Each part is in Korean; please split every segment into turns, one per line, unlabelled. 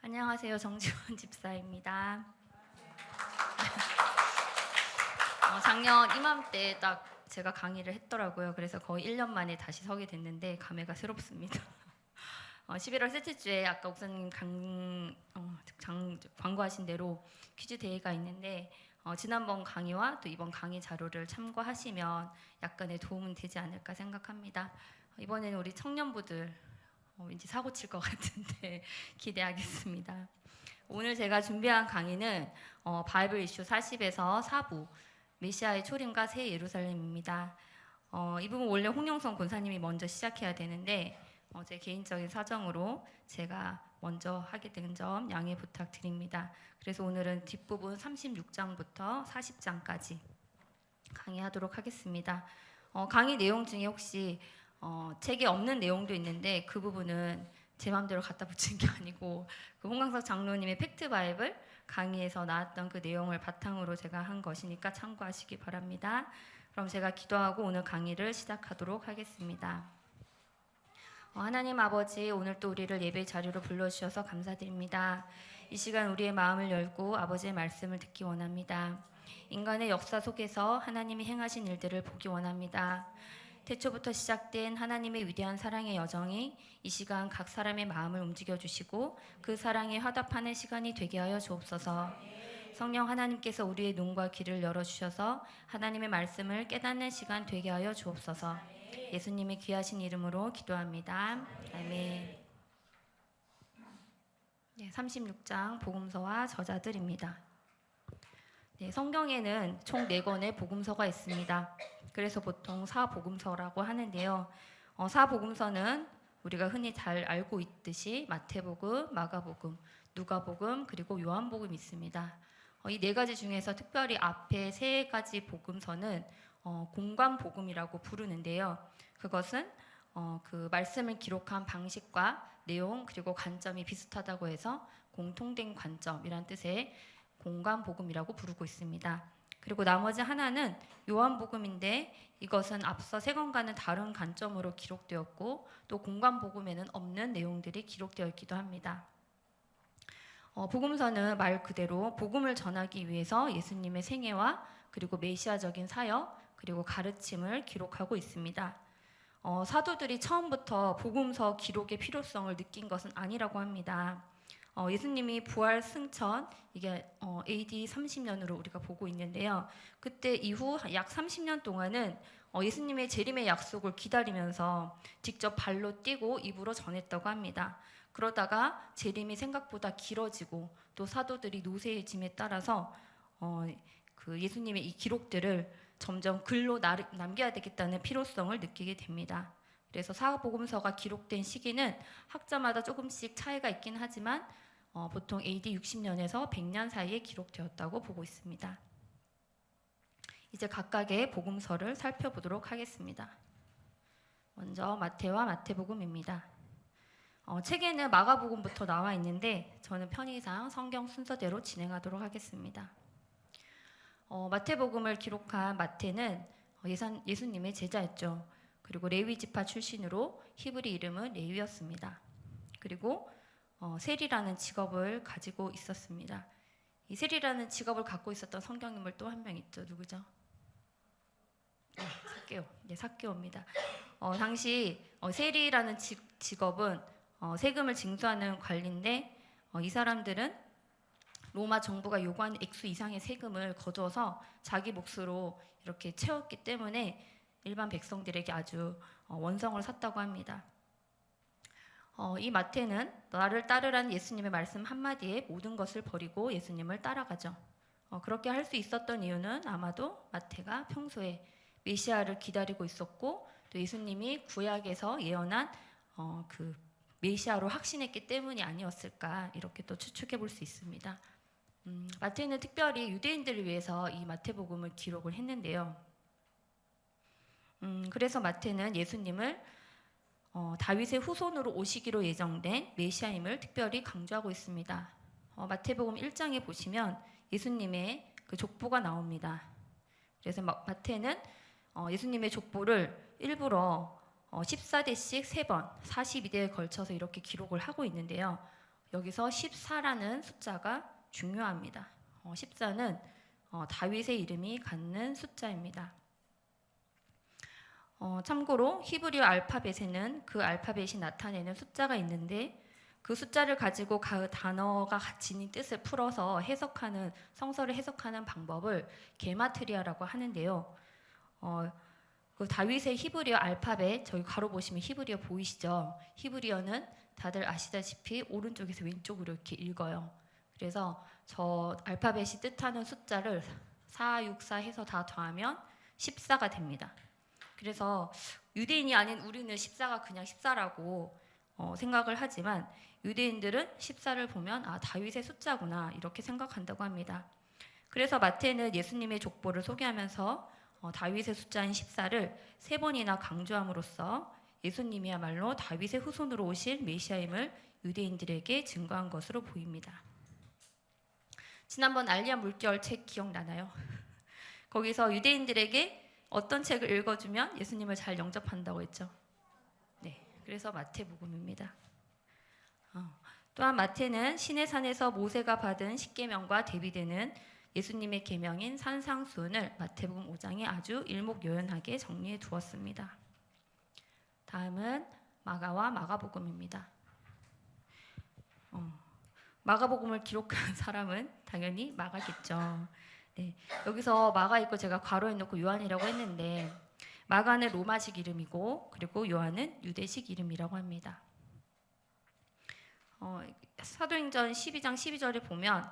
안녕하세요. 정지원 집사입니다. 작년 이맘때 딱 제가 강의를 했더라고요. 그래서 거의 1년 만에 다시 서게 됐는데 감회가 새롭습니다. 11월 셋째 주에 아까 옥사님 광고하신 대로 퀴즈 대회가 있는데 지난번 강의와 또 이번 강의 자료를 참고하시면 약간의 도움은 되지 않을까 생각합니다. 이번에는 우리 청년부들 왠지 사고 칠 것 같은데 기대하겠습니다. 오늘 제가 준비한 강의는 바이블 이슈 40에서 4부 메시아의 초림과 새 예루살렘입니다. 이 부분 원래 홍영선 권사님이 먼저 시작해야 되는데 제 개인적인 사정으로 제가 먼저 하게 된 점 양해 부탁드립니다. 그래서 오늘은 뒷부분 36장부터 40장까지 강의하도록 하겠습니다. 강의 내용 중에 혹시 책에 없는 내용도 있는데 그 부분은 제 마음대로 갖다 붙인 게 아니고 그 홍광석 장로님의 팩트 바이블 강의에서 나왔던 그 내용을 바탕으로 제가 한 것이니까 참고하시기 바랍니다. 그럼 제가 기도하고 오늘 강의를 시작하도록 하겠습니다. 하나님 아버지, 오늘 또 우리를 예배 자리로 불러주셔서 감사드립니다. 이 시간 우리의 마음을 열고 아버지의 말씀을 듣기 원합니다. 인간의 역사 속에서 하나님이 행하신 일들을 보기 원합니다. 태초부터 시작된 하나님의 위대한 사랑의 여정이 이 시간 각 사람의 마음을 움직여 주시고 그 사랑에 화답하는 시간이 되게 하여 주옵소서. 성령 하나님께서 우리의 눈과 귀를 열어주셔서 하나님의 말씀을 깨닫는 시간 되게 하여 주옵소서. 예수님의 귀하신 이름으로 기도합니다. 아멘. 36장 복음서와 저자들입니다. 성경에는 총 4권의 복음서가 있습니다. 그래서 보통 사복음서라고 하는데요. 사복음서는 우리가 흔히 잘 알고 있듯이 마태복음, 마가복음, 누가복음, 그리고 요한복음이 있습니다. 이 4가지 중에서 특별히 앞에 3가지 복음서는 공관복음이라고 부르는데요. 그것은 그 말씀을 기록한 방식과 내용 그리고 관점이 비슷하다고 해서 공통된 관점이란 뜻의 공관복음이라고 부르고 있습니다. 그리고 나머지 하나는 요한복음인데 이것은 앞서 3권과는 다른 관점으로 기록되었고 또 공관복음에는 없는 내용들이 기록되어 있기도 합니다. 복음서는 말 그대로 복음을 전하기 위해서 예수님의 생애와 그리고 메시아적인 사역 그리고 가르침을 기록하고 있습니다. 사도들이 처음부터 복음서 기록의 필요성을 느낀 것은 아니라고 합니다. 예수님이 부활 승천 이게 AD 30년으로 우리가 보고 있는데요. 그때 이후 약 30년 동안은 예수님의 재림의 약속을 기다리면서 직접 발로 뛰고 입으로 전했다고 합니다. 그러다가 재림이 생각보다 길어지고 또 사도들이 노쇠해짐에 따라서 그 예수님의 이 기록들을 점점 글로 남겨야 되겠다는 필요성을 느끼게 됩니다. 그래서 사복음서가 기록된 시기는 학자마다 조금씩 차이가 있긴 하지만 보통 AD 60년에서 100년 사이에 기록되었다고 보고 있습니다. 이제 각각의 복음서를 살펴보도록 하겠습니다. 먼저 마태와 마태복음입니다. 책에는 마가복음부터 나와 있는데 저는 편의상 성경 순서대로 진행하도록 하겠습니다. 마태복음을 기록한 마태는 예수님의 제자였죠. 그리고 레위 지파 출신으로 히브리 이름은 레위였습니다. 그리고 세리라는 직업을 가지고 있었습니다. 이 세리라는 직업을 갖고 있었던 성경인물 또 한 명 있죠. 누구죠? 삭개오. 삭개오입니다. 당시 세리라는 직업은 세금을 징수하는 관리인데 이 사람들은 로마 정부가 요구하는 액수 이상의 세금을 거둬서 자기 몫으로 이렇게 채웠기 때문에 일반 백성들에게 아주 원성을 샀다고 합니다. 이 마태는 나를 따르라는 예수님의 말씀 한마디에 모든 것을 버리고 예수님을 따라가죠. 그렇게 할 수 있었던 이유는 아마도 마태가 평소에 메시아를 기다리고 있었고 또 예수님이 구약에서 예언한 그 메시아로 확신했기 때문이 아니었을까 이렇게 또 추측해 볼 수 있습니다. 마태는 특별히 유대인들을 위해서 이 마태복음을 기록을 했는데요. 그래서 마태는 예수님을 다윗의 후손으로 오시기로 예정된 메시아임을 특별히 강조하고 있습니다. 마태복음 1장에 보시면 예수님의 그 족보가 나옵니다. 그래서 마태는 예수님의 족보를 일부러 14대씩 3번, 42대에 걸쳐서 이렇게 기록을 하고 있는데요. 여기서 14라는 숫자가 중요합니다. 14는 다윗의 이름이 갖는 숫자입니다. 참고로 히브리어 알파벳에는 그 알파벳이 나타내는 숫자가 있는데 그 숫자를 가지고 그 단어가 지닌 뜻을 풀어서 해석하는 성서를 해석하는 방법을 게마트리아라고 하는데요. 그 다윗의 히브리어 알파벳 저기 가로 보시면 히브리어 보이시죠? 히브리어는 다들 아시다시피 오른쪽에서 왼쪽으로 이렇게 읽어요. 그래서 저 알파벳이 뜻하는 숫자를 4, 6, 4 해서 다 더하면 14가 됩니다. 그래서 유대인이 아닌 우리는 14가 그냥 14라고 생각을 하지만 유대인들은 14를 보면 다윗의 숫자구나 이렇게 생각한다고 합니다. 그래서 마태는 예수님의 족보를 소개하면서 다윗의 숫자인 14를 3번이나 강조함으로써 예수님이야말로 다윗의 후손으로 오실 메시아임을 유대인들에게 증거한 것으로 보입니다. 지난번 알리아 물결 책 기억나나요? 거기서 유대인들에게 어떤 책을 읽어주면 예수님을 잘 영접한다고 했죠? 네, 그래서 마태복음입니다. 또한 마태는 시내산에서 모세가 받은 십계명과 대비되는 예수님의 계명인 산상수훈을 마태복음 5장에 아주 일목요연하게 정리해 두었습니다. 다음은 마가와 마가복음입니다. 마가복음을 기록한 사람은 당연히 마가겠죠. 네, 여기서 마가 있고 제가 괄호에 넣고 요한이라고 했는데 마가는 로마식 이름이고 그리고 요한은 유대식 이름이라고 합니다. 사도행전 12장 12절에 보면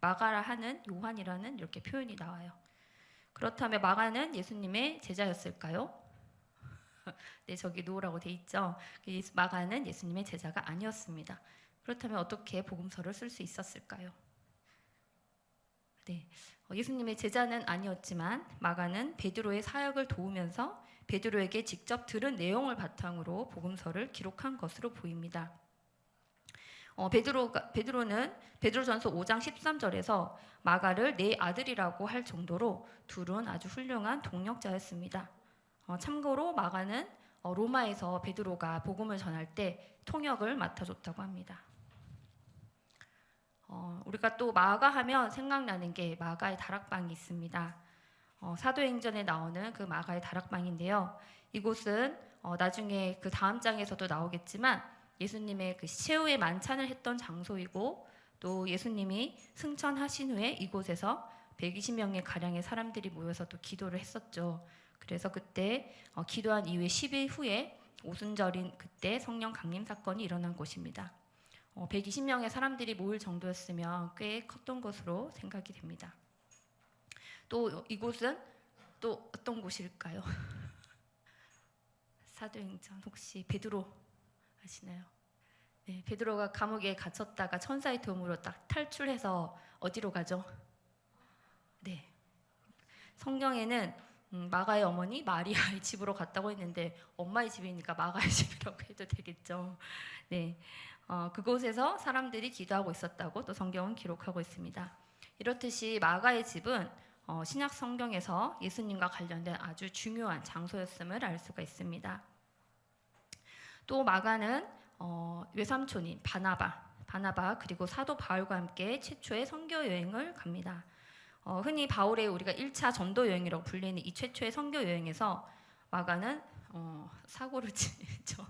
마가라 하는 요한이라는 이렇게 표현이 나와요. 그렇다면 마가는 예수님의 제자였을까요? 네, 저기 노라고 돼 있죠. 마가는 예수님의 제자가 아니었습니다. 그렇다면 어떻게 복음서를 쓸 수 있었을까요? 네, 예수님의 제자는 아니었지만 마가는 베드로의 사역을 도우면서 베드로에게 직접 들은 내용을 바탕으로 복음서를 기록한 것으로 보입니다. 베드로는 베드로전서 5장 13절에서 마가를 내 아들이라고 할 정도로 둘은 아주 훌륭한 동력자였습니다. 참고로 마가는 로마에서 베드로가 복음을 전할 때 통역을 맡아줬다고 합니다. 우리가 또 마가 하면 생각나는 게 마가의 다락방이 있습니다. 사도행전에 나오는 그 마가의 다락방인데요. 이곳은 나중에 그 다음 장에서도 나오겠지만 예수님의 그 최후의 만찬을 했던 장소이고 또 예수님이 승천하신 후에 이곳에서 120명의 가량의 사람들이 모여서 또 기도를 했었죠. 그래서 그때 기도한 이후에 10일 후에 오순절인 그때 성령 강림 사건이 일어난 곳입니다. 120명의 사람들이 모일 정도였으면 꽤 컸던 것으로 생각이 됩니다. 또 이곳은 또 어떤 곳일까요? 사도행전 혹시 베드로 아시나요? 네, 베드로가 감옥에 갇혔다가 천사의 도움으로 딱 탈출해서 어디로 가죠? 네, 성경에는 마가의 어머니 마리아의 집으로 갔다고 했는데 엄마의 집이니까 마가의 집이라고 해도 되겠죠. 네, 그곳에서 사람들이 기도하고 있었다고 또 성경은 기록하고 있습니다. 이렇듯이 마가의 집은 신약 성경에서 예수님과 관련된 아주 중요한 장소였음을 알 수가 있습니다. 또 마가는 외삼촌인 바나바 그리고 사도 바울과 함께 최초의 선교 여행을 갑니다. 흔히 바울의 우리가 1차 전도 여행이라고 불리는 이 최초의 선교 여행에서 마가는 사고를 치죠.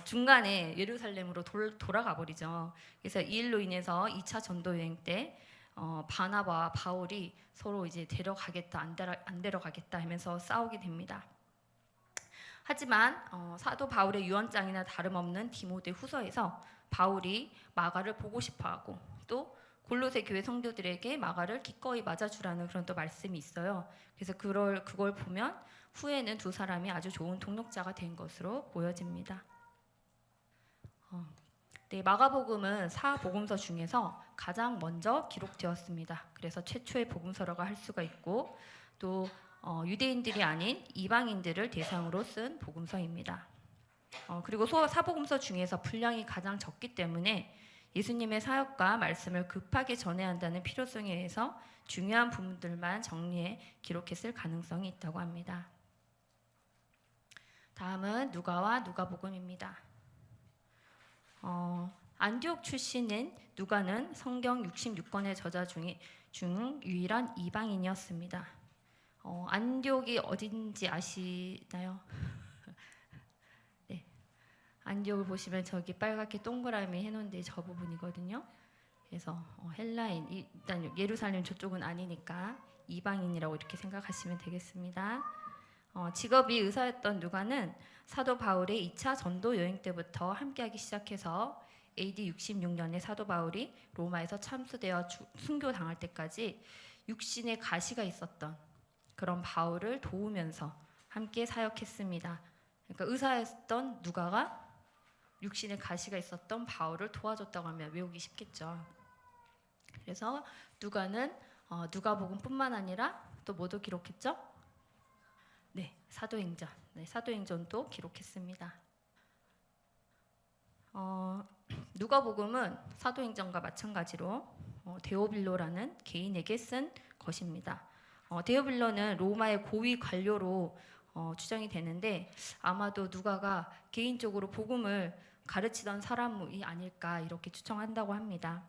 중간에 예루살렘으로 돌아가 버리죠. 그래서 이 일로 인해서 2차 전도 여행 때 바나바와 바울이 서로 이제 데려가겠다 안 데려가겠다 하면서 싸우게 됩니다. 하지만 사도 바울의 유언장이나 다름없는 디모데 후서에서 바울이 마가를 보고 싶어하고 또 골로새 교회 성도들에게 마가를 기꺼이 맞아주라는 그런 또 말씀이 있어요. 그래서 그걸 보면 후에는 두 사람이 아주 좋은 동력자가 된 것으로 보여집니다. 네, 마가복음은 사복음서 중에서 가장 먼저 기록되었습니다. 그래서 최초의 복음서라고 할 수가 있고 또 유대인들이 아닌 이방인들을 대상으로 쓴 복음서입니다. 그리고 사복음서 중에서 분량이 가장 적기 때문에 예수님의 사역과 말씀을 급하게 전해야 한다는 필요성에 의해서 중요한 부분들만 정리해 기록했을 가능성이 있다고 합니다. 다음은 누가와 누가복음입니다. 안디옥 출신인 누가는 성경 66권의 저자 중 유일한 이방인이었습니다. 안디옥이 어딘지 아시나요? 네, 안디옥을 보시면 저기 빨갛게 동그라미 해놓은 데 저 부분이거든요. 그래서 헬라인, 일단 예루살렘 저쪽은 아니니까 이방인이라고 이렇게 생각하시면 되겠습니다. 직업이 의사였던 누가는 사도 바울의 2차 전도 여행 때부터 함께하기 시작해서 AD 66년에 사도 바울이 로마에서 참수되어 순교당할 때까지 육신에 가시가 있었던 그런 바울을 도우면서 함께 사역했습니다. 그러니까 의사였던 누가가 육신에 가시가 있었던 바울을 도와줬다고 하면 외우기 쉽겠죠. 그래서 누가는 누가복음뿐만 아니라 또 뭐도 기록했죠? 네, 사도행전. 네, 사도행전도 기록했습니다. 누가복음은 사도행전과 마찬가지로 데오빌로라는 개인에게 쓴 것입니다. 데오빌로는 로마의 고위 관료로 추정이 되는데 아마도 누가가 개인적으로 복음을 가르치던 사람이 아닐까 이렇게 추정한다고 합니다.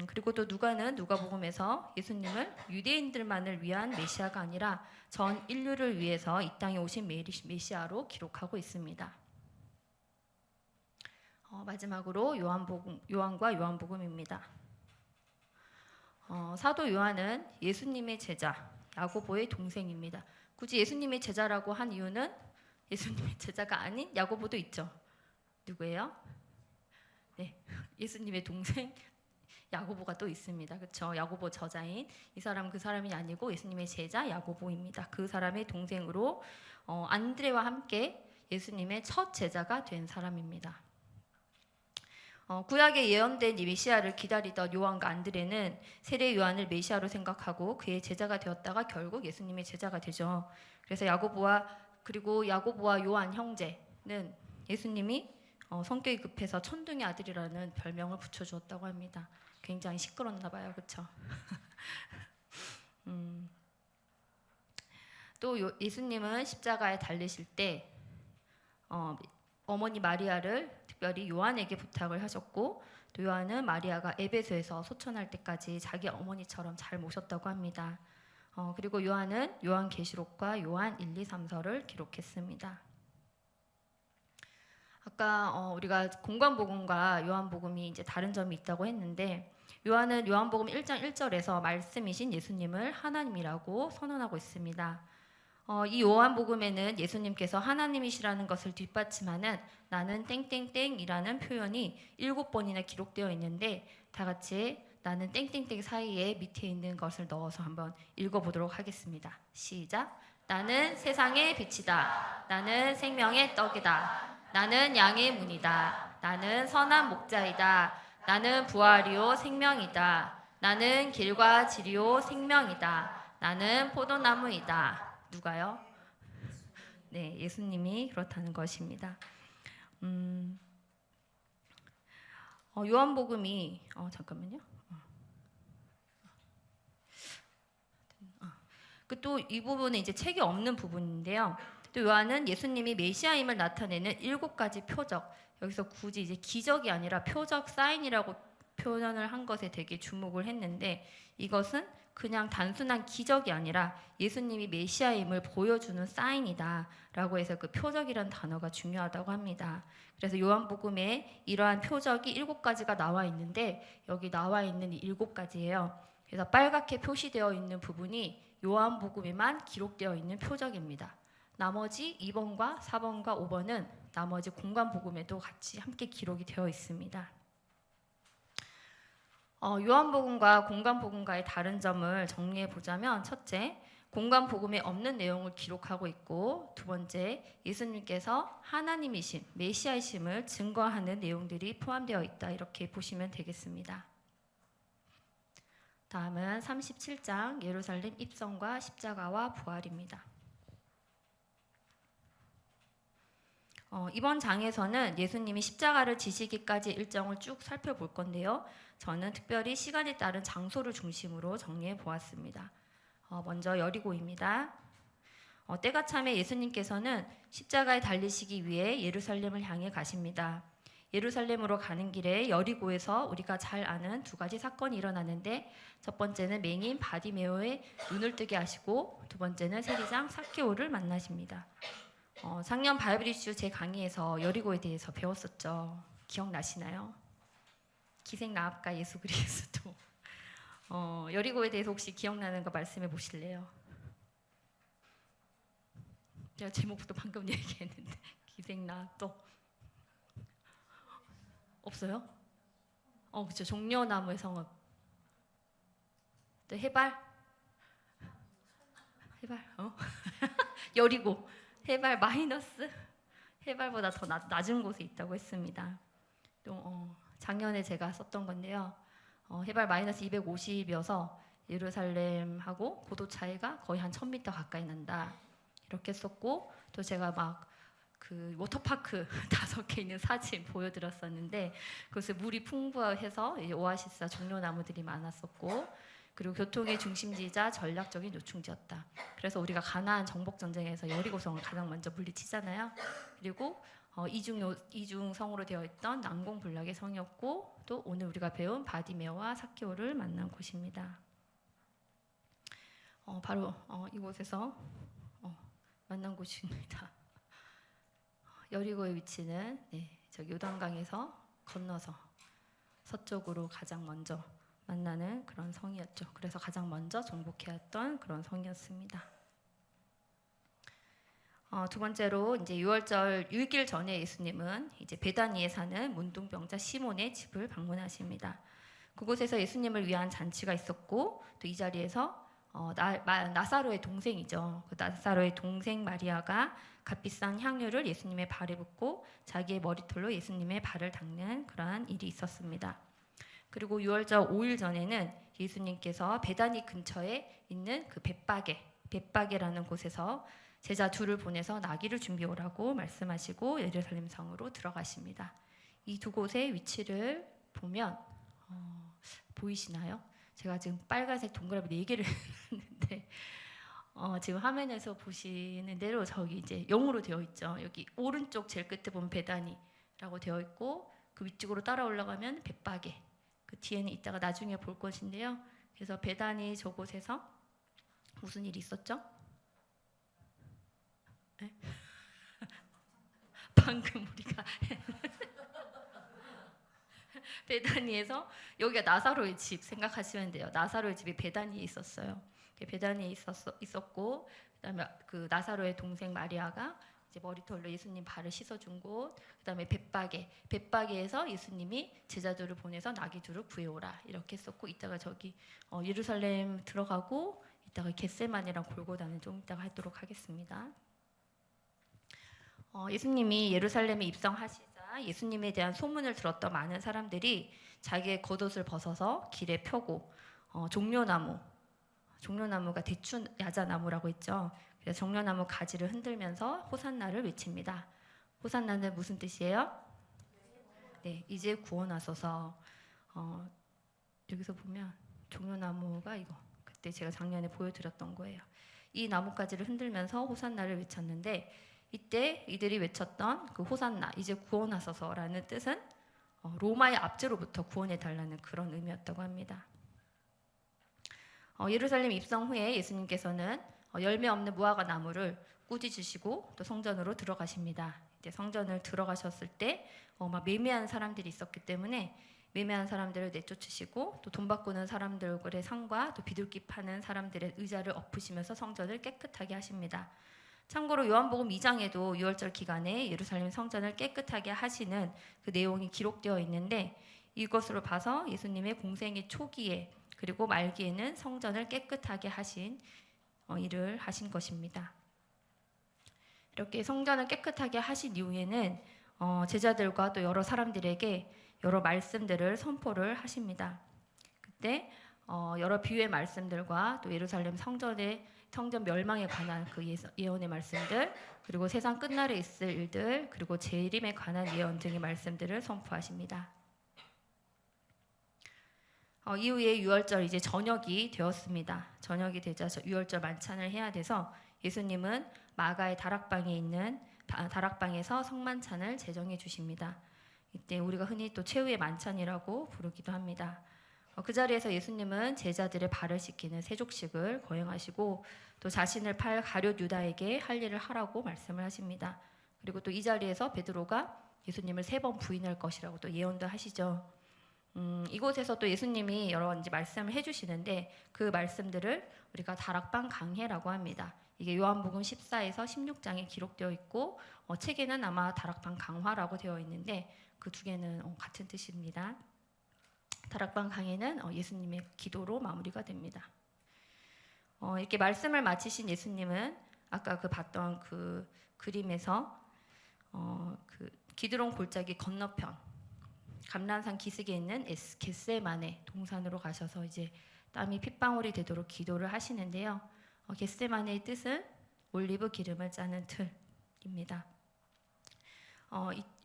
그리고 또 누가는 누가복음에서 예수님을 유대인들만을 위한 메시아가 아니라 전 인류를 위해서 이 땅에 오신 메시아로 기록하고 있습니다. 마지막으로 요한과 요한복음입니다. 사도 요한은 예수님의 제자 야고보의 동생입니다. 굳이 예수님의 제자라고 한 이유는 예수님의 제자가 아닌 야고보도 있죠. 누구예요? 네, 예수님의 동생 야고보가 또 있습니다. 그렇죠? 야고보 저자인 이 사람 그 사람이 아니고 예수님의 제자 야고보입니다. 그 사람의 동생으로 안드레와 함께 예수님의 첫 제자가 된 사람입니다. 구약에 예언된 이 메시아를 기다리던 요한과 안드레는 세례 요한을 메시아로 생각하고 그의 제자가 되었다가 결국 예수님의 제자가 되죠. 그래서 야고보와 요한 형제는 예수님이 성격이 급해서 천둥의 아들이라는 별명을 붙여주었다고 합니다. 굉장히 시끄럽나 봐요. 그렇죠? 또 예수님은 십자가에 달리실 때 어머니 마리아를 특별히 요한에게 부탁을 하셨고 또 요한은 마리아가 에베소에서 소천할 때까지 자기 어머니처럼 잘 모셨다고 합니다. 그리고 요한은 요한계시록과 요한 1, 2, 3서를 기록했습니다. 아까 우리가 공관복음과 요한복음이 이제 다른 점이 있다고 했는데 요한은 요한복음 1장 1절에서 말씀이신 예수님을 하나님이라고 선언하고 있습니다. 이 요한복음에는 예수님께서 하나님이시라는 것을 뒷받침하는 나는 땡땡땡이라는 표현이 7번이나 기록되어 있는데 다 같이 나는 땡땡땡 사이에 밑에 있는 것을 넣어서 한번 읽어보도록 하겠습니다. 시작! 나는 세상의 빛이다. 나는 생명의 떡이다. 나는 양의 문이다. 나는 선한 목자이다. 나는 부활이요 생명이다. 나는 길과 진리요 생명이다. 나는 포도나무이다. 누가요? 네, 예수님이 그렇다는 것입니다. 요한복음이 잠깐만요. 또 이 부분은 이제 책이 없는 부분인데요. 또 요한은 예수님이 메시아임을 나타내는 7가지 표적, 여기서 굳이 이제 기적이 아니라 표적 사인이라고 표현을 한 것에 되게 주목을 했는데 이것은 그냥 단순한 기적이 아니라 예수님이 메시아임을 보여주는 사인이다 라고 해서 그 표적이라는 단어가 중요하다고 합니다. 그래서 요한복음에 이러한 표적이 7가지가 나와 있는데 여기 나와 있는 이 7가지예요. 그래서 빨갛게 표시되어 있는 부분이 요한복음에만 기록되어 있는 표적입니다. 나머지 2번과 4번과 5번은 나머지 공관복음에도 같이 함께 기록이 되어 있습니다. 요한복음과 공관복음과의 다른 점을 정리해 보자면 첫째, 공관복음에 없는 내용을 기록하고 있고 두 번째, 예수님께서 하나님이심, 메시아이심을 증거하는 내용들이 포함되어 있다 이렇게 보시면 되겠습니다. 다음은 37장 예루살렘 입성과 십자가와 부활입니다. 이번 장에서는 예수님이 십자가를 지시기까지 일정을 쭉 살펴볼 건데요. 저는 특별히 시간에 따른 장소를 중심으로 정리해 보았습니다. 먼저 여리고입니다. 때가 참에 예수님께서는 십자가에 달리시기 위해 예루살렘을 향해 가십니다. 예루살렘으로 가는 길에 여리고에서 우리가 잘 아는 두 가지 사건이 일어나는데, 첫 번째는 맹인 바디메오의 눈을 뜨게 하시고, 두 번째는 세리장 삭개오를 만나십니다. 작년 바이블 이슈 제 강의에서 여리고에 대해서 배웠었죠. 기억나시나요? 기생 라합과 예수 그리스도. 여리고에 대해서 혹시 기억나는 거 말씀해 보실래요? 제가 제목부터 방금 얘기했는데 기생 라합 또 없어요? 그렇죠. 종려나무의 성읍. 또 해발? 여리고. 해발 마이너스? 해발보다 더 낮은 곳에 있다고 했습니다. 또 작년에 제가 썼던 건데요. 해발 마이너스 250이어서 예루살렘하고 고도 차이가 거의 한 1000m 가까이 난다. 이렇게 썼고, 또 제가 막 그 워터파크 5개 있는 사진 보여드렸었는데, 그것을 물이 풍부해서 오아시스와 종려나무들이 많았었고, 그리고 교통의 중심지이자 전략적인 요충지였다. 그래서 우리가 가나안 정복 전쟁에서 여리고성을 가장 먼저 물리치잖아요. 그리고 이중성으로 되어 있던 난공불락의 성이었고, 또 오늘 우리가 배운 바디메오와 삭개오를 만난 곳입니다. 바로 이곳에서 만난 곳입니다. 여리고의 위치는 저기 요단강에서 건너서 서쪽으로 가장 먼저 만나는 그런 성이었죠. 그래서 가장 먼저 정복해왔던 그런 성이었습니다. 두 번째로 이제 6월절 6일 전에 예수님은 이제 베다니에 사는 문둥병자 시몬의 집을 방문하십니다. 그곳에서 예수님을 위한 잔치가 있었고, 또 이 자리에서 나사로의 동생이죠. 그 나사로의 동생 마리아가 값비싼 향유를 예수님의 발에 붓고 자기의 머리털로 예수님의 발을 닦는 그러한 일이 있었습니다. 그리고 6월절 5일 전에는 예수님께서 베다니 근처에 있는 그 벳바게라는 곳에서 제자 둘을 보내서 나귀를 준비오라고 말씀하시고 예루살렘 성으로 들어가십니다. 이 두 곳의 위치를 보면 보이시나요? 제가 지금 빨간색 동그라미 4개를 했는데 지금 화면에서 보시는 대로 저기 이제 0으로 되어 있죠. 여기 오른쪽 제일 끝에 보면 베다니라고 되어 있고, 그 위쪽으로 따라 올라가면 벳바게, 그 뒤에는 이따가 나중에 볼 것인데요. 그래서 베다니 저곳에서 무슨 일이 있었죠? 네? 방금 우리가 베다니에서, 여기가 나사로의 집 생각하시면 돼요. 나사로의 집이 베다니에 있었어요. 베다니에 있었고, 그다음에 그 나사로의 동생 마리아가 이제 머리털로 예수님 발을 씻어준 곳, 그다음에 벳바게에서 예수님이 제자들을 보내서 나귀 둘을 구해오라 이렇게 했었고, 이따가 저기 예루살렘 들어가고 이따가 겟세마네랑 골고다는 좀 이따가 하도록 하겠습니다. 예수님이 예루살렘에 입성하시자 예수님에 대한 소문을 들었던 많은 사람들이 자기의 겉옷을 벗어서 길에 펴고, 종려나무가 대추 야자나무라고 했죠. 그래서 종려나무 가지를 흔들면서 호산나를 외칩니다. 호산나는 무슨 뜻이에요? 네, 이제 구원하소서. 여기서 보면 종려나무가 이거 그때 제가 작년에 보여드렸던 거예요. 이 나뭇가지를 흔들면서 호산나를 외쳤는데, 이때 이들이 외쳤던 그 호산나, 이제 구원하소서라는 뜻은 로마의 압제로부터 구원해달라는 그런 의미였다고 합니다. 예루살렘 입성 후에 예수님께서는 열매 없는 무화과 나무를 꾸짖으시고 또 성전으로 들어가십니다. 이제 성전을 들어가셨을 때 막 매매한 사람들이 있었기 때문에 매매한 사람들을 내쫓으시고, 또 돈 바꾸는 사람들의 상과 또 비둘기 파는 사람들의 의자를 엎으시면서 성전을 깨끗하게 하십니다. 참고로 요한복음 2장에도 6월절 기간에 예루살렘 성전을 깨끗하게 하시는 그 내용이 기록되어 있는데, 이것으로 봐서 예수님의 공생의 초기에 그리고 말기에는 성전을 깨끗하게 하신 일을 하신 것입니다. 이렇게 성전을 깨끗하게 하신 이후에는 제자들과 또 여러 사람들에게 여러 말씀들을 선포를 하십니다. 그때 여러 비유의 말씀들과 또 예루살렘 성전 멸망에 관한 그 예언의 말씀들, 그리고 세상 끝날에 있을 일들, 그리고 재림에 관한 예언 등의 말씀들을 선포하십니다. 이후에 유월절 이제 저녁이 되었습니다. 저녁이 되자 유월절 만찬을 해야 돼서 예수님은 마가의 다락방에 있는 다락방에서 성만찬을 제정해 주십니다. 이때 우리가 흔히 또 최후의 만찬이라고 부르기도 합니다. 그 자리에서 예수님은 제자들의 발을 씻기는 세족식을 거행하시고 또 자신을 팔 가룟 유다에게 할 일을 하라고 말씀을 하십니다. 그리고 또 이 자리에서 베드로가 예수님을 3번 부인할 것이라고 또 예언도 하시죠. 이곳에서 또 예수님이 여러 가지 말씀을 해주시는데 그 말씀들을 우리가 다락방 강해라고 합니다. 이게 요한복음 14에서 16장에 기록되어 있고 책에는 아마 다락방 강화라고 되어 있는데 그 두 개는 같은 뜻입니다. 다락방 강해는 예수님의 기도로 마무리가 됩니다. 이렇게 말씀을 마치신 예수님은 아까 그 봤던 그 그림에서 그 기드론 골짜기 건너편 감람산 기슭에 있는 겟세마네 동산으로 가셔서 이제 땀이 핏방울이 되도록 기도를 하시는데요. 겟세마네의 뜻은 올리브 기름을 짜는 틀입니다.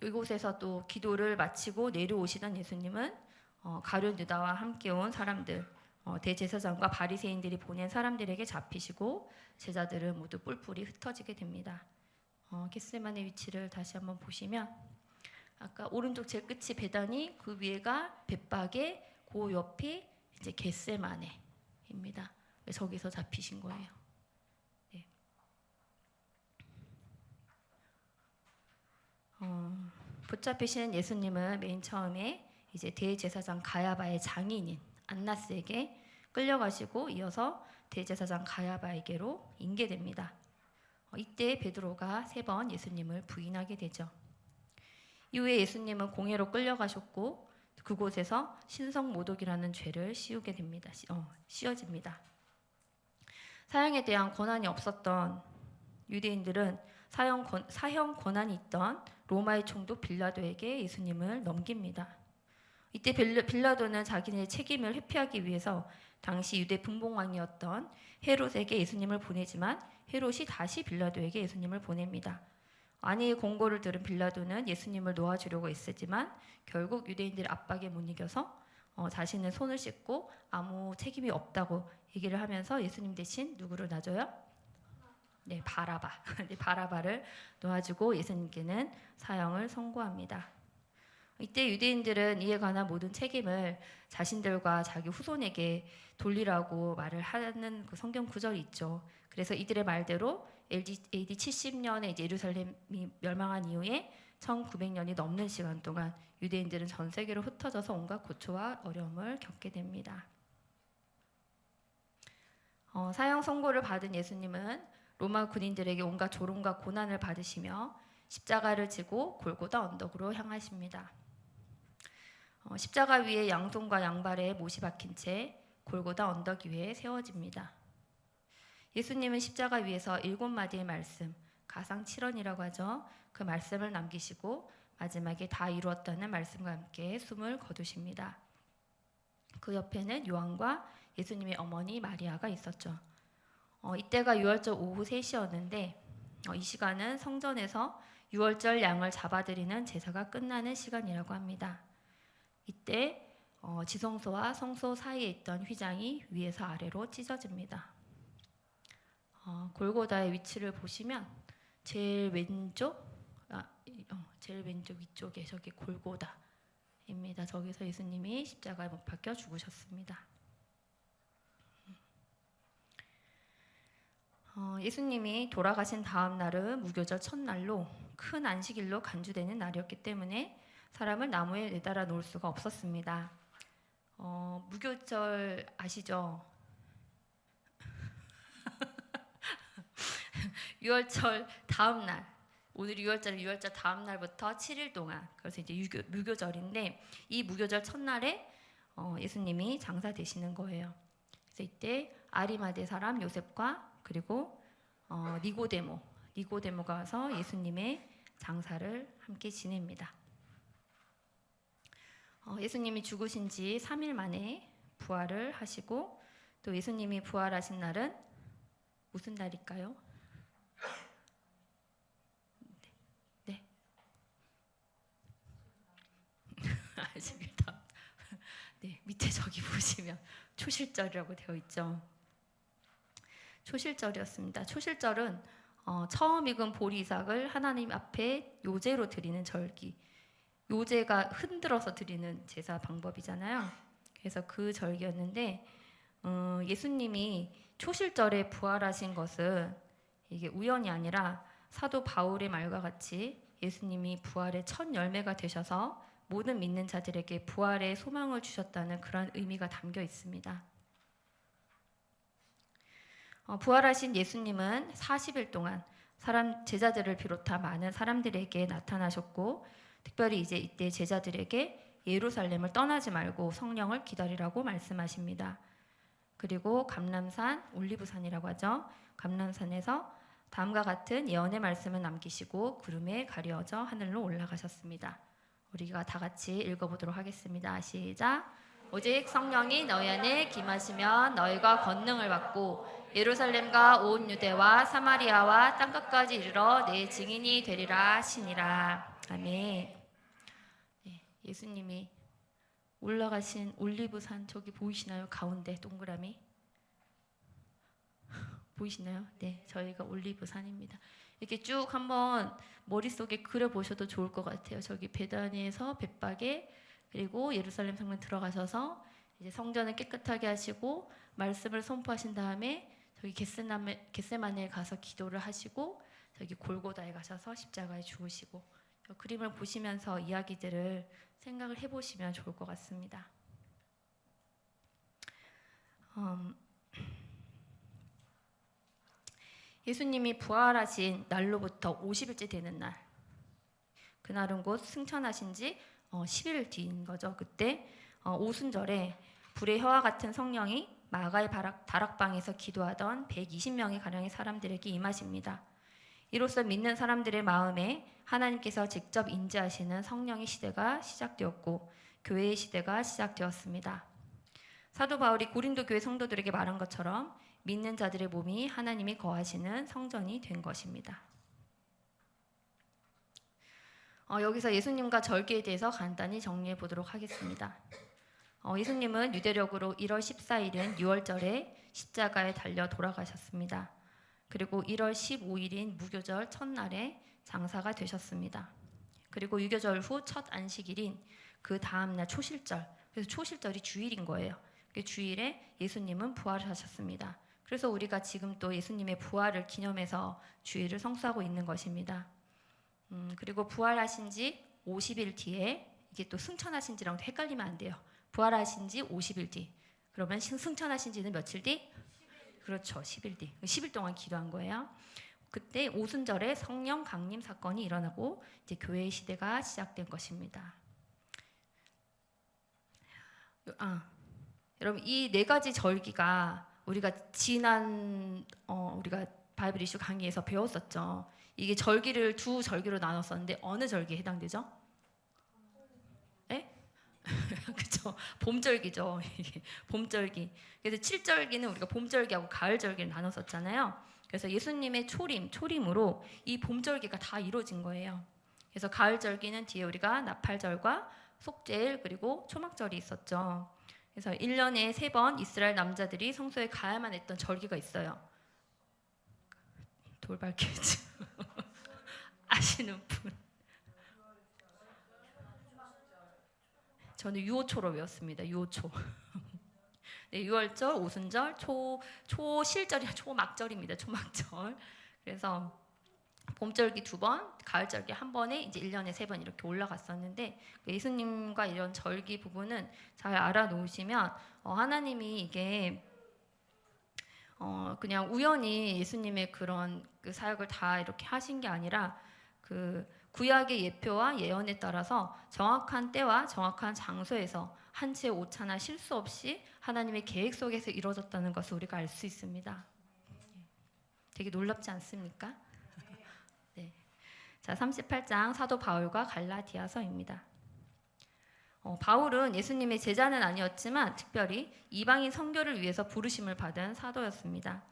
이곳에서 또 기도를 마치고 내려오시던 예수님은 가룟 유다와 함께 온 사람들, 대제사장과 바리새인들이 보낸 사람들에게 잡히시고 제자들은 모두 뿔뿔이 흩어지게 됩니다. 겟세마네 위치를 다시 한번 보시면 아까 오른쪽 제일 끝이 베다니, 그 위에가 벳박에, 그 옆이 이제 겟세마네입니다. 저기서 잡히신 거예요. 네. 붙잡히신 예수님은 맨 처음에 이제 대제사장 가야바의 장인인 안나스에게 끌려가시고 이어서 대제사장 가야바에게로 인계됩니다. 이때 베드로가 3번 예수님을 부인하게 되죠. 이후에 예수님은 공회로 끌려가셨고 그곳에서 신성모독이라는 죄를 씌우게 됩니다. 씌워집니다. 사형에 대한 권한이 없었던 유대인들은 사형 권한이 있던 로마의 총독 빌라도에게 예수님을 넘깁니다. 이때 빌라도는 자기네 책임을 회피하기 위해서 당시 유대 분봉왕이었던 헤롯에게 예수님을 보내지만 헤롯이 다시 빌라도에게 예수님을 보냅니다. 아내의 공고를 들은 빌라도는 예수님을 놓아주려고 애쓰지만 결국 유대인들의 압박에 못 이겨서 자신은 손을 씻고 아무 책임이 없다고 얘기를 하면서 예수님 대신 누구를 놔줘요? 네, 바라바. 바라바를 놓아주고 예수님께는 사형을 선고합니다. 이때 유대인들은 이에 관한 모든 책임을 자신들과 자기 후손에게 돌리라고 말을 하는 그 성경 구절이 있죠. 그래서 이들의 말대로 AD 70년에 이제 예루살렘이 멸망한 이후에 1900년이 넘는 시간 동안 유대인들은 전 세계로 흩어져서 온갖 고초와 어려움을 겪게 됩니다. 사형 선고를 받은 예수님은 로마 군인들에게 온갖 조롱과 고난을 받으시며 십자가를 지고 골고다 언덕으로 향하십니다. 십자가 위에 양손과 양발에 못이 박힌 채 골고다 언덕 위에 세워집니다. 예수님은 십자가 위에서 7마디의 말씀, 가상 7언이라고 하죠. 그 말씀을 남기시고 마지막에 다 이루었다는 말씀과 함께 숨을 거두십니다. 그 옆에는 요한과 예수님의 어머니 마리아가 있었죠. 이때가 유월절 오후 3시였는데 이 시간은 성전에서 유월절 양을 잡아드리는 제사가 끝나는 시간이라고 합니다. 이때 지성소와 성소 사이에 있던 휘장이 위에서 아래로 찢어집니다. 골고다의 위치를 보시면 제일 왼쪽 위쪽에 저기 골고다입니다. 저기서 예수님이 십자가에 못 박혀 죽으셨습니다. 예수님이 돌아가신 다음 날은 무교절 첫날로 큰 안식일로 간주되는 날이었기 때문에 사람을 나무에 내달아 놓을 수가 없었습니다. 무교절 아시죠? 유월절 다음 날, 오늘 유월절 다음 날부터 7일 동안, 그래서 이제 무교절인데 이 무교절 첫날에 예수님이 장사되시는 거예요. 그래서 이때 아리마대 사람 요셉과 그리고 니고데모가 와서 예수님의 장사를 함께 지냅니다. 예수님이 죽으신 지 3일 만에 부활을 하시고 또 예수님이 부활하신 날은 무슨 날일까요? 네. 아십니다. 네, 밑에 저기 보시면 초실절이라고 되어 있죠. 초실절이었습니다. 초실절은 처음 익은 보리 이삭을 하나님 앞에 요제로 드리는 절기. 요제가 흔들어서 드리는 제사 방법이잖아요. 그래서 그 절기였는데 예수님이 초실절에 부활하신 것은 이게 우연이 아니라 사도 바울의 말과 같이 예수님이 부활의 첫 열매가 되셔서 모든 믿는 자들에게 부활의 소망을 주셨다는 그런 의미가 담겨 있습니다. 부활하신 예수님은 40일 동안 제자들을 비롯한 많은 사람들에게 나타나셨고, 특별히 이제 이때 제자들에게 예루살렘을 떠나지 말고 성령을 기다리라고 말씀하십니다. 그리고 감람산, 올리브산이라고 하죠. 감람산에서 다음과 같은 예언의 말씀을 남기시고 구름에 가려져 하늘로 올라가셨습니다. 우리가 다 같이 읽어보도록 하겠습니다. 시작. 오직 성령이 너희 안에 임하시면 너희가 권능을 받고 예루살렘과 온 유대와 사마리아와 땅끝까지 이르러 내 증인이 되리라 하시니라. 아멘. 네, 예수님이 올라가신 올리브산 저기 보이시나요? 가운데 동그라미 보이시나요? 네, 저희가 올리브산입니다. 이렇게 쭉 한번 머릿속에 그려보셔도 좋을 것 같아요. 저기 베다니에서 벳박에 그리고 예루살렘 성문 들어가셔서 이제 성전을 깨끗하게 하시고 말씀을 선포하신 다음에 저기 겟세마네에 가서 기도를 하시고 저기 골고다에 가셔서 십자가에 죽으시고, 그림을 보시면서 이야기들을 생각을 해보시면 좋을 것 같습니다. 예수님이 부활하신 날로부터 50일째 되는 날, 그날은 곧 승천하신 지 10일 뒤인 거죠. 그때 오순절에 불의 혀와 같은 성령이 마가의 다락방에서 기도하던 120명의 가량의 사람들에게 임하십니다. 이로써 믿는 사람들의 마음에 하나님께서 직접 인지하시는 성령의 시대가 시작되었고 교회의 시대가 시작되었습니다. 사도 바울이 고린도 교회 성도들에게 말한 것처럼 믿는 자들의 몸이 하나님이 거하시는 성전이 된 것입니다. 여기서 예수님과 절기에 대해서 간단히 정리해 보도록 하겠습니다. 예수님은 유대력으로 1월 14일은 유월절에 십자가에 달려 돌아가셨습니다. 그리고 1월 15일인 무교절 첫날에 장사가 되셨습니다. 그리고 유교절 후 첫 안식일인 그 다음날 초실절, 그래서 초실절이 주일인 거예요. 그 주일에 예수님은 부활하셨습니다. 그래서 우리가 지금 또 예수님의 부활을 기념해서 주일을 성수하고 있는 것입니다. 그리고 부활하신 지 50일 뒤에, 이게 또 승천하신 지랑 헷갈리면 안 돼요. 부활하신 지 50일 뒤. 그러면 승천하신 지는 며칠 뒤? 10일. 그렇죠. 10일 뒤. 10일 동안 기도한 거예요. 그때 오순절에 성령 강림 사건이 일어나고 이제 교회의 시대가 시작된 것입니다. 여러분, 이 네 가지 절기가 우리가 지난 우리가 바이블 이슈 강의에서 배웠었죠. 이게 절기를 두 절기로 나눴었는데 어느 절기에 해당되죠? 네? 그렇죠. 봄절기죠. 이게 봄절기. 그래서 7절기는 우리가 봄절기하고 가을절기를 나눴었잖아요. 그래서 예수님의 초림으로 이 봄절기가 다 이루어진 거예요. 그래서 가을절기는 뒤에 우리가 나팔절과 속죄일 그리고 초막절이 있었죠. 그래서 1년에 3번 이스라엘 남자들이 성소에 가야만 했던 절기가 있어요. 돌발퀴즈 아시는 분? 저는 유호초로 외웠습니다. 유호초. 네, 유월절, 오순절, 초실절이야, 초막절입니다. 초막절. 그래서 봄절기 2번, 가을절기 1번에 이제 1년에 3번 이렇게 올라갔었는데, 예수님과 이런 절기 부분은 잘 알아놓으시면 하나님이 이게 그냥 우연히 예수님의 그런 그 사역을 다 이렇게 하신 게 아니라 그 구약의 예표와 예언에 따라서 정확한 때와 정확한 장소에서 한 채의 오차나 실수 없이 하나님의 계획 속에서 이루어졌다는 것을 우리가 알 수 있습니다. 되게 놀랍지 않습니까? 네. 자, 38장 사도 바울과 갈라디아서입니다. 바울은 예수님의 제자는 아니었지만 특별히 이방인 선교를 위해서 부르심을 받은 사도였습니다.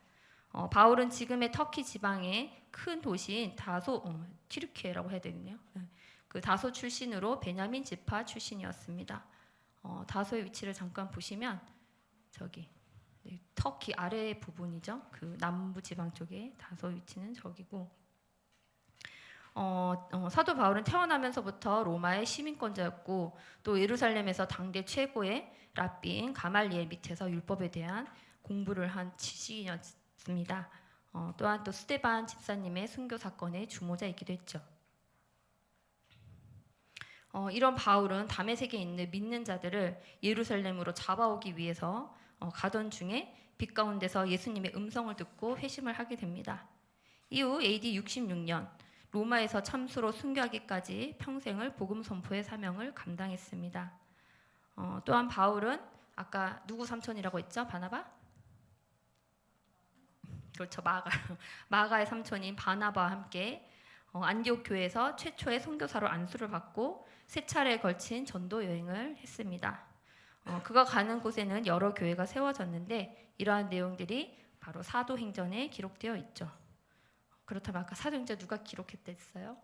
바울은 지금의 터키 지방의 큰 도시인 튀르키예라고 해야 되겠네요. 그 다소 출신으로 베냐민 지파 출신이었습니다. 다소의 위치를 잠깐 보시면 저기 터키 아래 부분이죠. 그 남부 지방 쪽에 다소 위치는 저기고, 사도 바울은 태어나면서부터 로마의 시민권자였고 또 예루살렘에서 당대 최고의 랍비인 가말리엘 밑에서 율법에 대한 공부를 한 지식인이었습니다. 또한 또 스데반 집사님의 순교 사건의 주모자이기도 했죠. 이런 바울은 다메섹에 있는 믿는 자들을 예루살렘으로 잡아오기 위해서 가던 중에 빛 가운데서 예수님의 음성을 듣고 회심을 하게 됩니다. 이후 AD 66년 로마에서 참수로 순교하기까지 평생을 복음 선포의 사명을 감당했습니다. 또한 바울은 아까 누구 삼촌이라고 했죠? 바나바? 그렇죠. 마가의 삼촌인 바나바와 함께 안디옥 교회에서 최초의 선교사로 안수를 받고 세 차례에 걸친 전도 여행을 했습니다. 그가 가는 곳에는 여러 교회가 세워졌는데 이러한 내용들이 바로 사도행전에 기록되어 있죠. 그렇다면 아까 사도행전 누가 기록했댔어요?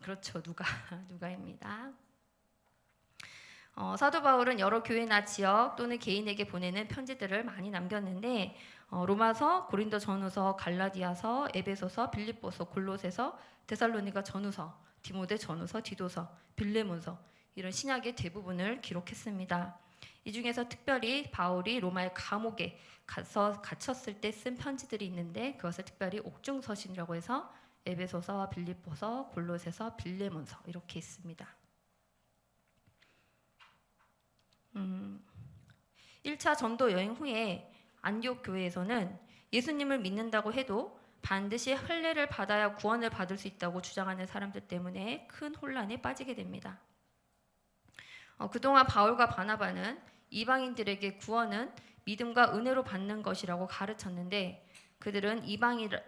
그렇죠. 누가입니다. 사도 바울은 여러 교회나 지역 또는 개인에게 보내는 편지들을 많이 남겼는데 로마서, 고린도 전후서, 갈라디아서, 에베소서, 빌립보서, 골로새서, 데살로니가 전후서, 디모데 전후서, 디도서, 빌레몬서 이런 신약의 대부분을 기록했습니다. 이 중에서 특별히 바울이 로마의 감옥에 가서 갇혔을 때 쓴 편지들이 있는데 그것을 특별히 옥중서신이라고 해서 에베소서, 빌립보서, 골로새서, 빌레몬서 이렇게 있습니다. 1차 전도 여행 후에 안디옥 교회에서는 예수님을 믿는다고 해도 반드시 할례를 받아야 구원을 받을 수 있다고 주장하는 사람들 때문에 큰 혼란에 빠지게 됩니다. 그동안 바울과 바나바는 이방인들에게 구원은 믿음과 은혜로 받는 것이라고 가르쳤는데 그들은 이방이라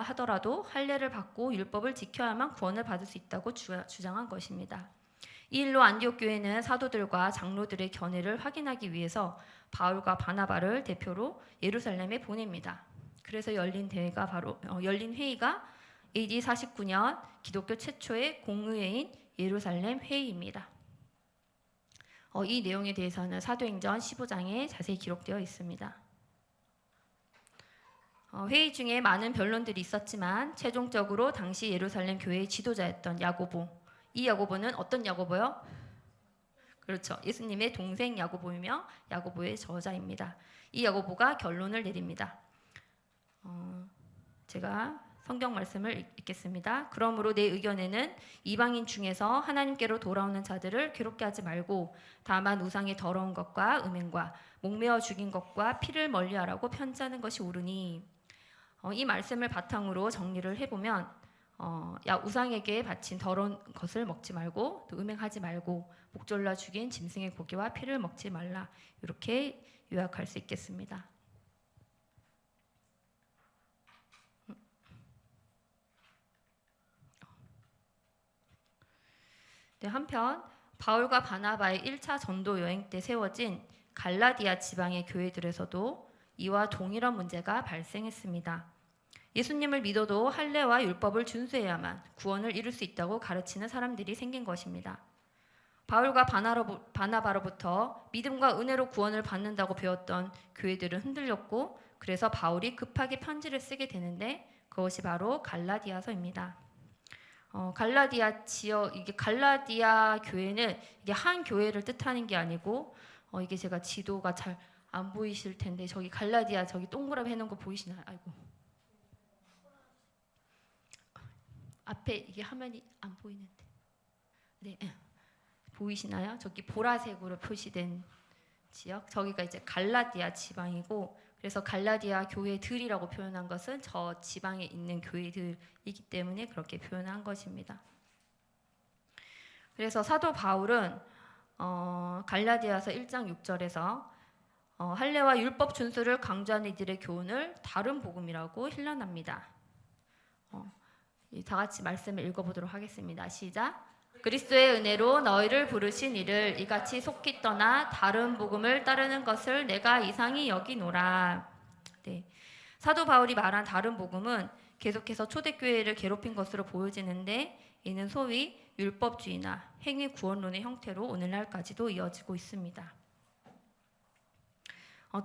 하더라도 할례를 받고 율법을 지켜야만 구원을 받을 수 있다고 주장한 것입니다. 이 일로 안디옥 교회는 사도들과 장로들의 견해를 확인하기 위해서 바울과 바나바를 대표로 예루살렘에 보냅니다. 그래서 열린 회의가 AD 49년 기독교 최초의 공의회인 예루살렘 회의입니다. 이 내용에 대해서는 사도행전 15장에 자세히 기록되어 있습니다. 회의 중에 많은 변론들이 있었지만 최종적으로 당시 예루살렘 교회의 지도자였던 야고보, 이 야고보는 어떤 야고보요? 그렇죠. 예수님의 동생 야고보이며 야고보의 저자입니다. 이 야고보가 결론을 내립니다. 제가 성경 말씀을 읽겠습니다. 그러므로 내 의견에는 이방인 중에서 하나님께로 돌아오는 자들을 괴롭게 하지 말고 다만 우상의 더러운 것과 음행과 목매어 죽인 것과 피를 멀리하라고 편지하는 것이 옳으니 이 말씀을 바탕으로 정리를 해보면 우상에게 바친 더러운 것을 먹지 말고 또 음행하지 말고 목졸라 죽인 짐승의 고기와 피를 먹지 말라 이렇게 요약할 수 있겠습니다. 네, 한편 바울과 바나바의 1차 전도 여행 때 세워진 갈라디아 지방의 교회들에서도 이와 동일한 문제가 발생했습니다. 예수님을 믿어도 할례와 율법을 준수해야만 구원을 이룰 수 있다고 가르치는 사람들이 생긴 것입니다. 바울과 바나바로부터 믿음과 은혜로 구원을 받는다고 배웠던 교회들은 흔들렸고 그래서 바울이 급하게 편지를 쓰게 되는데 그것이 바로 갈라디아서입니다. 갈라디아 지역, 이게 갈라디아 교회는 이게 한 교회를 뜻하는 게 아니고 이게 제가 지도가 잘 안 보이실 텐데 저기 갈라디아 저기 동그라미 해놓은 거 보이시나요? 아이고. 앞에 이게 화면이 안 보이는데. 네. 보이시나요? 저기 보라색으로 표시된 지역. 저기가 이제 갈라디아 지방이고 그래서 갈라디아 교회들이라고 표현한 것은 저 지방에 있는 교회들이기 때문에 그렇게 표현한 것입니다. 그래서 사도 바울은 갈라디아서 1장 6절에서 할례와 율법 준수를 강조하는 이들의 교훈을 다른 복음이라고 힐난합니다. 다 같이 말씀을 읽어보도록 하겠습니다. 시작. 그리스도의 은혜로 너희를 부르신 이를 이같이 속히 떠나 다른 복음을 따르는 것을 내가 이상히 여기노라. 네. 사도 바울이 말한 다른 복음은 계속해서 초대교회를 괴롭힌 것으로 보여지는데 이는 소위 율법주의나 행위 구원론의 형태로 오늘날까지도 이어지고 있습니다.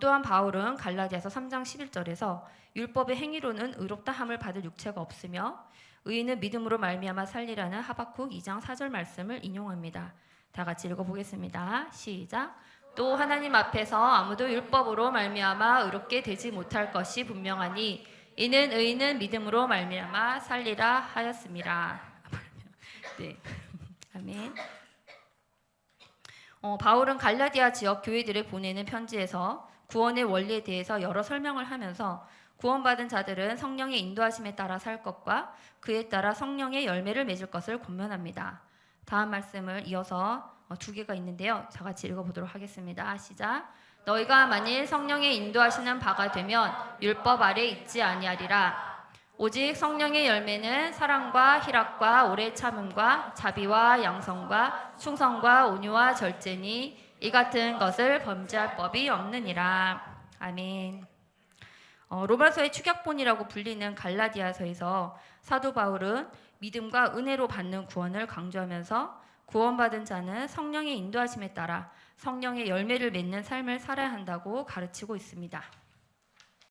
또한 바울은 갈라디아서 3장 11절에서 율법의 행위로는 의롭다함을 받을 육체가 없으며 의인은 믿음으로 말미암아 살리라는 하박국 2장 4절 말씀을 인용합니다. 다 같이 읽어보겠습니다. 시작. 또 하나님 앞에서 아무도 율법으로 말미암아 의롭게 되지 못할 것이 분명하니 이는 의인은 믿음으로 말미암아 살리라 하였습니다. 네. 아멘. 바울은 갈라디아 지역 교회들에 보내는 편지에서 구원의 원리에 대해서 여러 설명을 하면서 구원받은 자들은 성령의 인도하심에 따라 살 것과 그에 따라 성령의 열매를 맺을 것을 권면합니다. 다음 말씀을 이어서 두 개가 있는데요. 다 같이 읽어보도록 하겠습니다. 시작. 너희가 만일 성령의 인도하시는 바가 되면 율법 아래 있지 아니하리라. 오직 성령의 열매는 사랑과 희락과 오래 참음과 자비와 양성과 충성과 온유와 절제니 이 같은 것을 범죄할 법이 없느니라. 아멘. 로마서의 축약본이라고 불리는 갈라디아서에서 사도 바울은 믿음과 은혜로 받는 구원을 강조하면서 구원받은 자는 성령의 인도하심에 따라 성령의 열매를 맺는 삶을 살아야 한다고 가르치고 있습니다.